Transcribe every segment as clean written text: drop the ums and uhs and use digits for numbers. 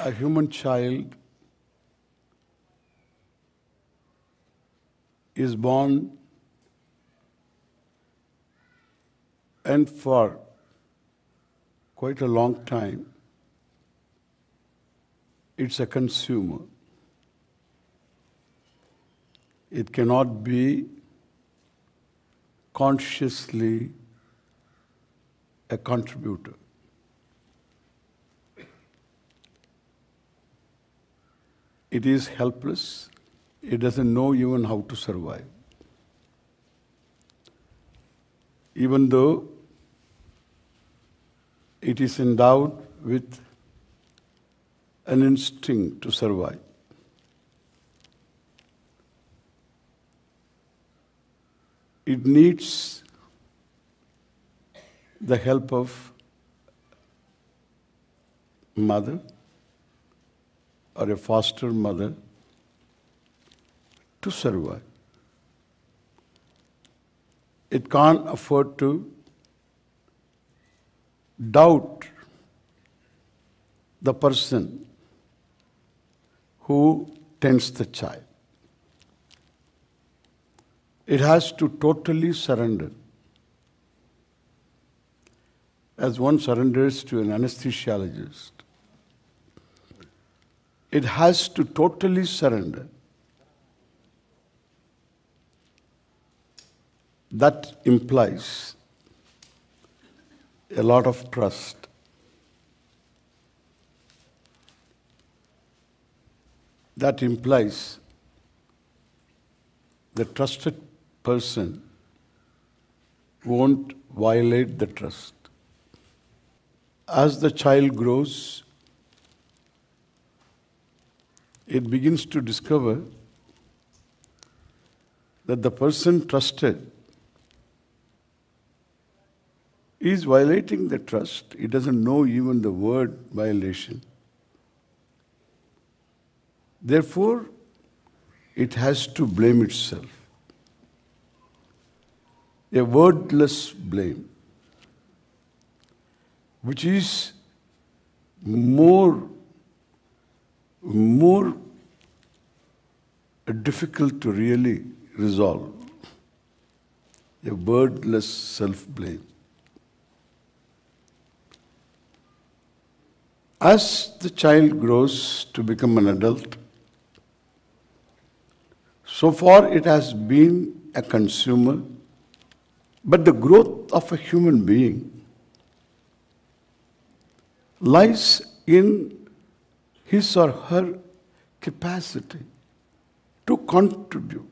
a human child is born and for quite a long time it's a consumer. It cannot be consciously a contributor. It is helpless. It doesn't know even how to survive. Even though it is endowed with an instinct to survive. It needs the help of mother or a foster mother to survive. It can't afford to doubt the person who tends the child. It has to totally surrender. As one surrenders to an anesthesiologist, it has to totally surrender. That implies a lot of trust. That implies the trusted person won't violate the trust. As the child grows, it begins to discover that the person trusted is violating the trust. It doesn't know even the word violation. Therefore, it has to blame itself. A wordless blame, which is more difficult to really resolve. A wordless self-blame. As the child grows to become an adult, so far it has been a consumer, but the growth of a human being lies in his or her capacity to contribute,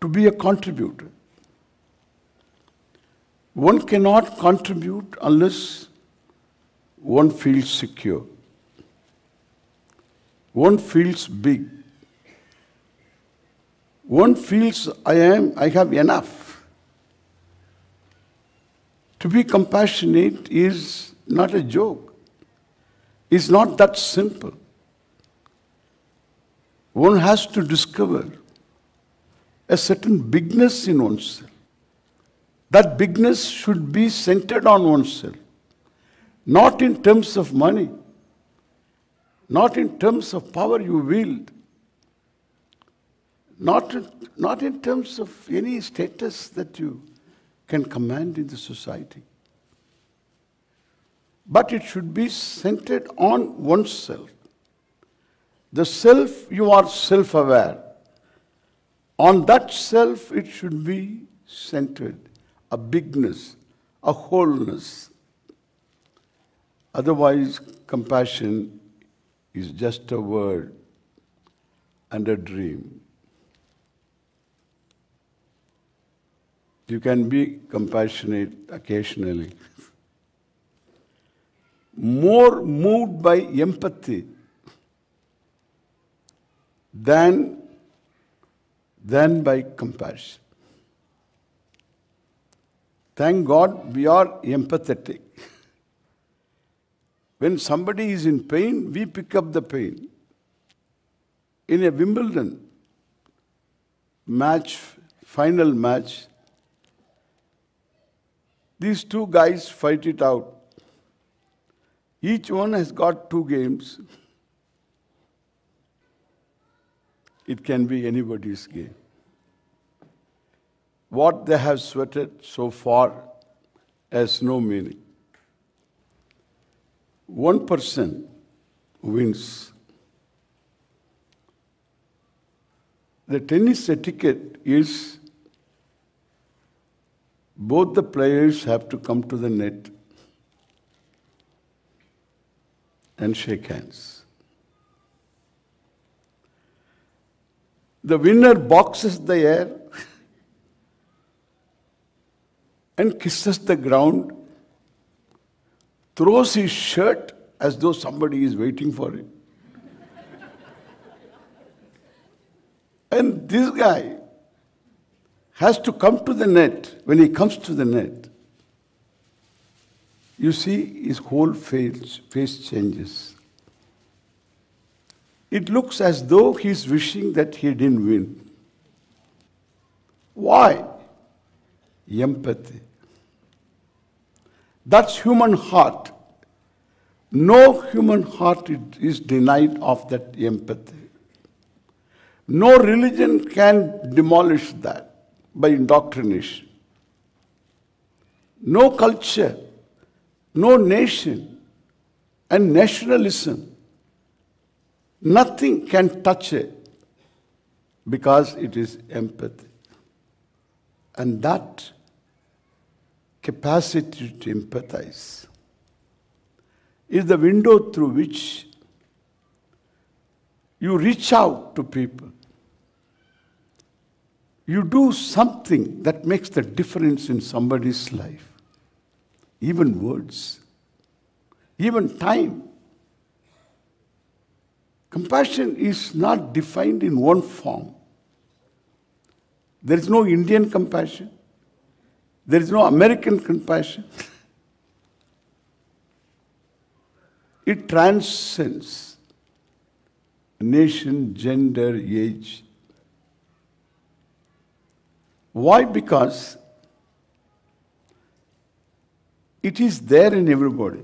to be a contributor. One cannot contribute unless one feels secure. One feels big. One feels I have enough. To be compassionate is not a joke. It's not that simple. One has to discover a certain bigness in oneself. That bigness should be centered on oneself. Not in terms of money, not in terms of power you wield, not in terms of any status that you can command in the society. But it should be centered on oneself. The self, you are self-aware. On that self, it should be centered, a bigness, a wholeness. Otherwise, compassion is just a word and a dream. You can be compassionate occasionally. More moved by empathy than by compassion. Thank God we are empathetic. When somebody is in pain, we pick up the pain. In a Wimbledon match, final match, these two guys fight it out. Each one has got two games. It can be anybody's game. What they have sweated so far has no meaning. One person wins. The tennis etiquette is both the players have to come to the net and shake hands. The winner boxes the air and kisses the ground, throws his shirt as though somebody is waiting for him. And this guy has to come to the net. When he comes to the net, you see his whole face changes. It looks as though he is wishing that he didn't win. Why? Empathy. That's human heart. No human heart is denied of that empathy. No religion can demolish that by indoctrination. No culture, no nation, and nationalism, nothing can touch it because it is empathy. And that capacity to empathize is the window through which you reach out to people. You do something that makes the difference in somebody's life. Even words, even time. Compassion is not defined in one form. There is no Indian compassion. There is no American compassion. It transcends nation, gender, age. Why? Because it is there in everybody.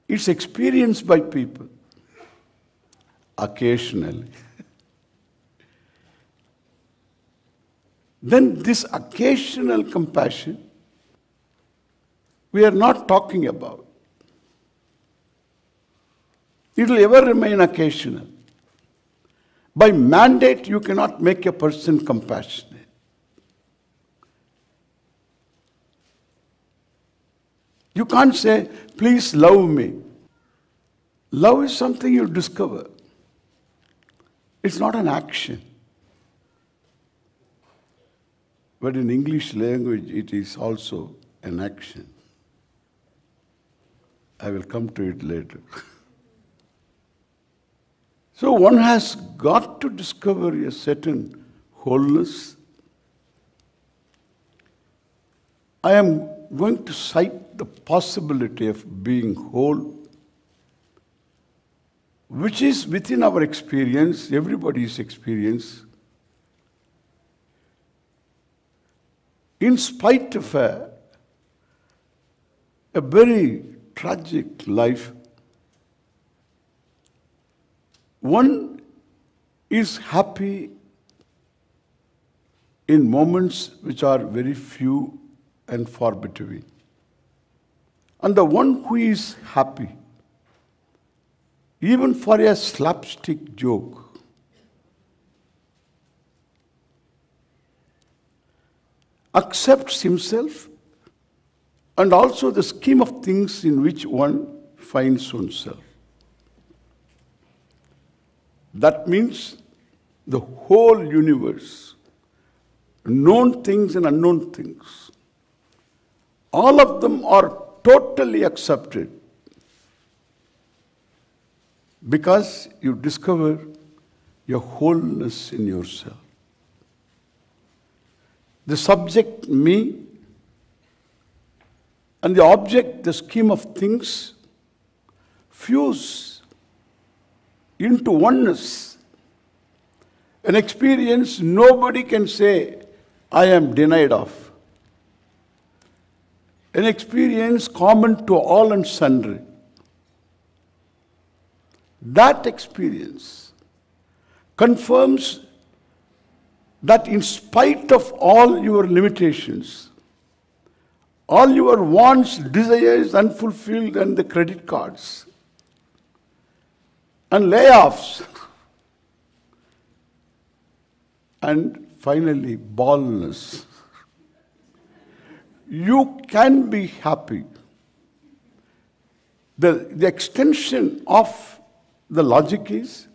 It's experienced by people occasionally. Then this occasional compassion, we are not talking about. It will ever remain occasional. By mandate, you cannot make a person compassionate. You can't say, please love me. Love is something you discover. It's not an action. But in English language, it is also an action. I will come to it later. So one has got to discover a certain wholeness. I am going to cite the possibility of being whole, which is within our experience, everybody's experience. In spite of a very tragic life, one is happy in moments which are very few and far between. And the one who is happy, even for a slapstick joke, accepts himself and also the scheme of things in which one finds oneself. That means the whole universe, known things and unknown things, all of them are totally accepted because you discover your wholeness in yourself. The subject, me, and the object, the scheme of things, fuse into oneness. An experience nobody can say, I am denied of. an experience common to all and sundry. That experience confirms that in spite of all your limitations, all your wants, desires unfulfilled, and the credit cards, and layoffs, and finally baldness, you can be happy. The extension of the logic is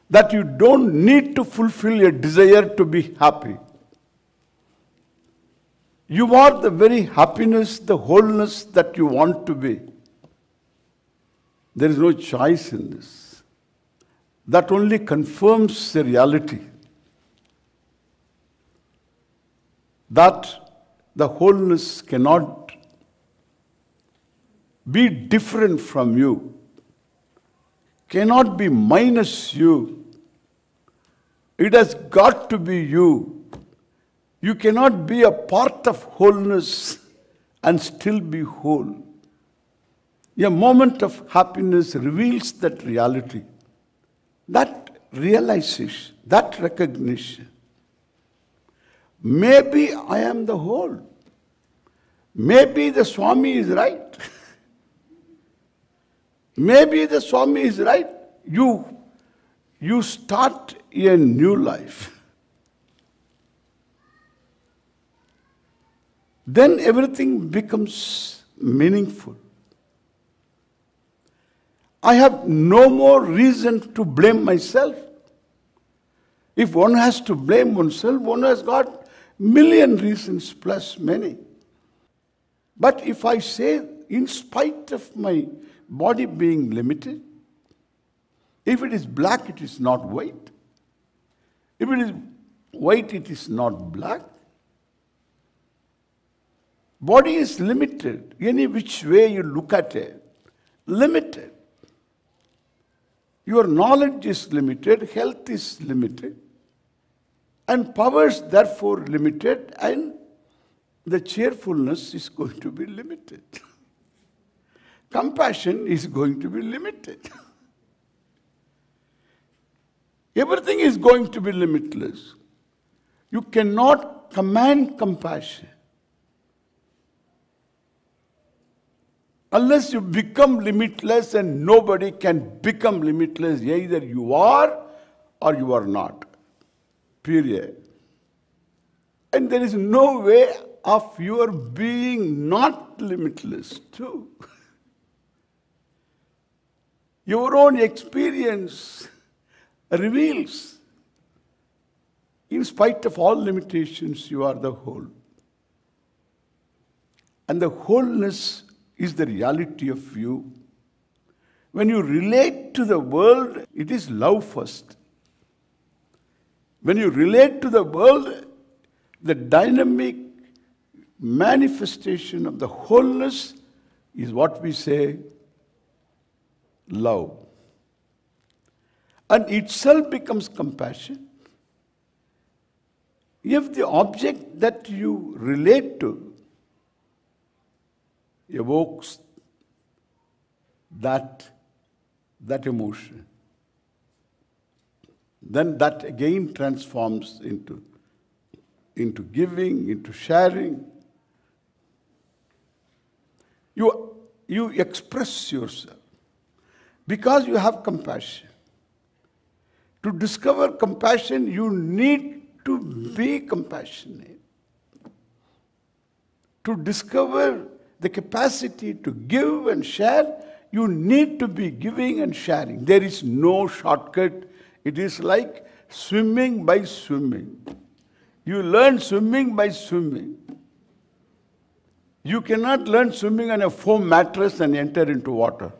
that you don't need to fulfill your desire to be happy. You are the very happiness, the wholeness that you want to be. There is no choice in this. That only confirms the reality that the wholeness cannot be different from you, cannot be minus you. It has got to be you. You cannot be a part of wholeness and still be whole. A moment of happiness reveals that reality, that realization, that recognition. Maybe I am the whole. Maybe the Swami is right. Maybe the Swami is right. You start a new life. Then everything becomes meaningful. I have no more reason to blame myself. If one has to blame oneself, one has got million reasons plus many. But if I say, in spite of my body being limited, if it is black, it is not white. If it is white, it is not black. Body is limited. Any which way you look at it, limited. Your knowledge is limited, health is limited, and powers therefore limited, and the cheerfulness is going to be limited. Compassion is going to be limited. Everything is going to be limitless. You cannot command compassion unless you become limitless, and nobody can become limitless. Either you are or you are not. Period. And there is no way of your being not limitless too. Your own experience reveals, in spite of all limitations, you are the whole. And the wholeness is the reality of you. When you relate to the world, it is love first. When you relate to the world, the dynamic manifestation of the wholeness is what we say, love. And itself becomes compassion. If the object that you relate to evokes that emotion, then that again transforms into giving, into sharing. You express yourself because you have compassion. To discover compassion, you need to be compassionate. To discover the capacity to give and share, you need to be giving and sharing. There is no shortcut. It is like swimming by swimming. You learn swimming by swimming. You cannot learn swimming on a foam mattress and enter into water.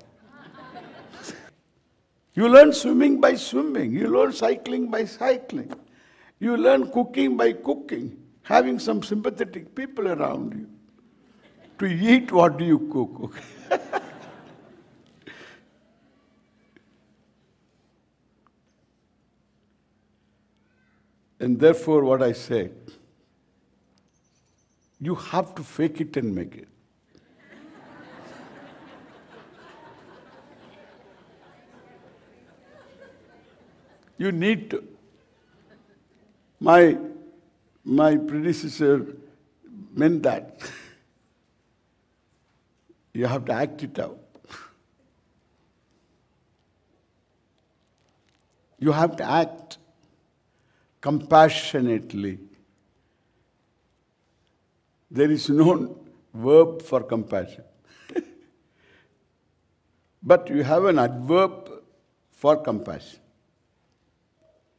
You learn swimming by swimming. You learn cycling by cycling. You learn cooking by cooking, having some sympathetic people around you. To eat, what do you cook? And therefore, what I say, you have to fake it and make it. You need to. My predecessor meant that. You have to act it out. You have to act compassionately. There is no verb for compassion. But you have an adverb for compassion.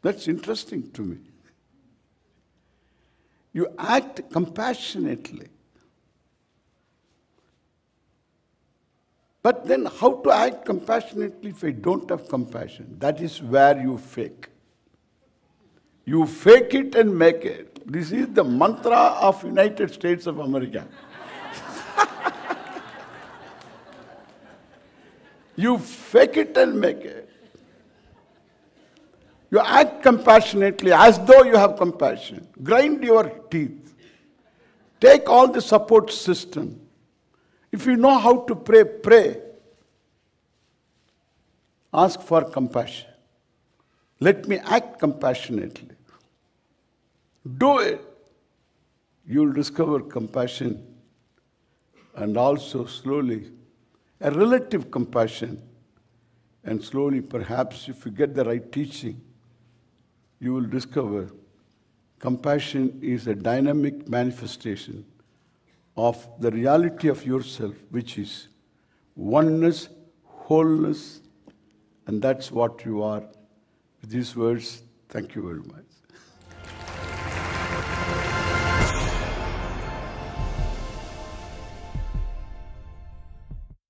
That's interesting to me. You act compassionately. But then how to act compassionately if I don't have compassion? That is where you fake. You fake it and make it. This is the mantra of United States of America. You fake it and make it. You act compassionately as though you have compassion. Grind your teeth. Take all the support system. If you know how to pray, pray. Ask for compassion. Let me act compassionately. Do it. You'll discover compassion and also slowly a relative compassion. And slowly, perhaps, if you get the right teaching, you will discover compassion is a dynamic manifestation of the reality of yourself, which is oneness, wholeness, and that's what you are. With these words, thank you very much.